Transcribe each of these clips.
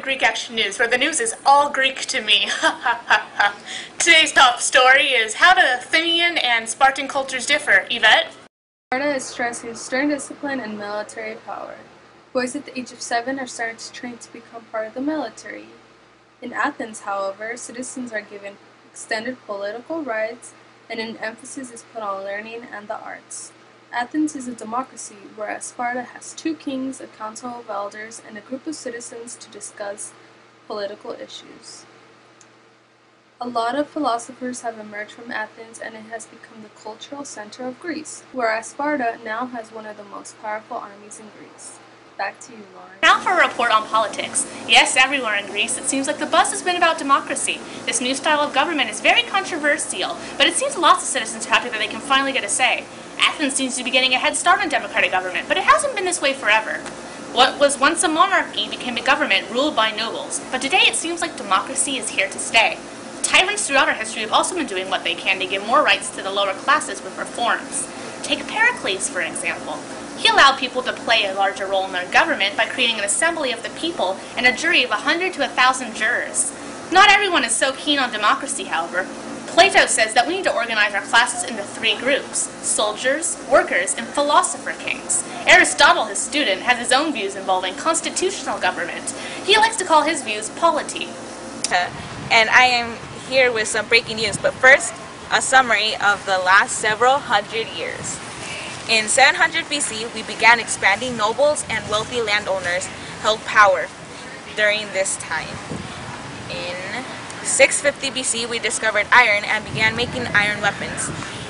Greek Action News, where the news is all Greek to me. Today's top story is how do Athenian and Spartan cultures differ? Yvette? Sparta is stressing stern discipline and military power. Boys at the age of 7 are starting to train to become part of the military. In Athens, however, citizens are given extended political rights and an emphasis is put on learning and the arts. Athens is a democracy, whereas Sparta has 2 kings, a council of elders, and a group of citizens to discuss political issues. A lot of philosophers have emerged from Athens and it has become the cultural center of Greece, whereas Sparta now has one of the most powerful armies in Greece. Back to you, Lauren. Now for a report on politics. Yes, everywhere in Greece, it seems like the buzz has been about democracy. This new style of government is very controversial, but it seems lots of citizens are happy that they can finally get a say. Athens seems to be getting a head start on democratic government, but it hasn't been this way forever. What was once a monarchy became a government ruled by nobles, but today it seems like democracy is here to stay. Tyrants throughout our history have also been doing what they can to give more rights to the lower classes with reforms. Take Pericles, for example. He allowed people to play a larger role in their government by creating an assembly of the people and a jury of 100 to 1,000 jurors. Not everyone is so keen on democracy, however. Plato says that we need to organize our classes into 3 groups: soldiers, workers, and philosopher kings. Aristotle, his student, has his own views involving constitutional government. He likes to call his views polity. And I am here with some breaking news, but first, a summary of the last several hundred years. In 700 BC, we began expanding. Nobles and wealthy landowners held power during this time. In 650 BC, we discovered iron and began making iron weapons.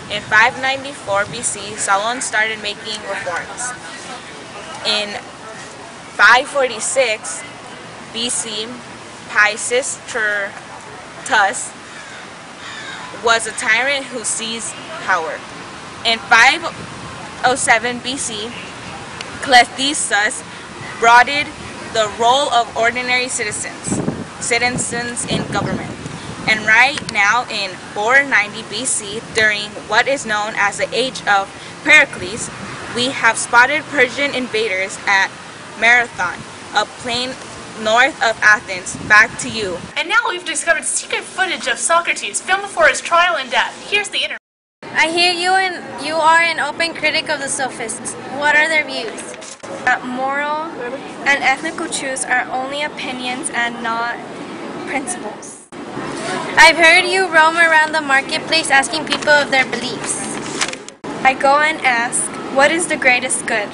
In 594 BC, Solon started making reforms. In 546 BC, Pisistratus was a tyrant who seized power. In 507 BC, Clethesus broadened the role of ordinary citizens in government. And right now in 490 BC, during what is known as the Age of Pericles, we have spotted Persian invaders at Marathon, a plain north of Athens. Back to you. And now we've discovered secret footage of Socrates filmed before his trial and death. Here's the interview. I hear you are an open critic of the sophists. What are their views? That moral and ethical truths are only opinions and not principles. I've heard you roam around the marketplace asking people of their beliefs. I go and ask, what is the greatest good?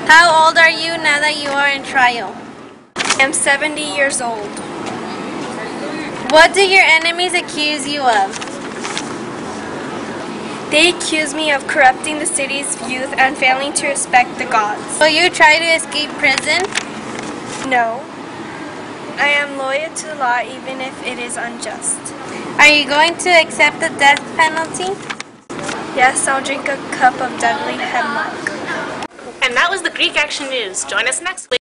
How old are you now that you are in trial? I am 70 years old. What do your enemies accuse you of? They accuse me of corrupting the city's youth and failing to respect the gods. Will you try to escape prison? No. I am loyal to the law even if it is unjust. Are you going to accept the death penalty? Yes, I'll drink a cup of deadly hemlock. And that was the Greek Action News. Join us next week.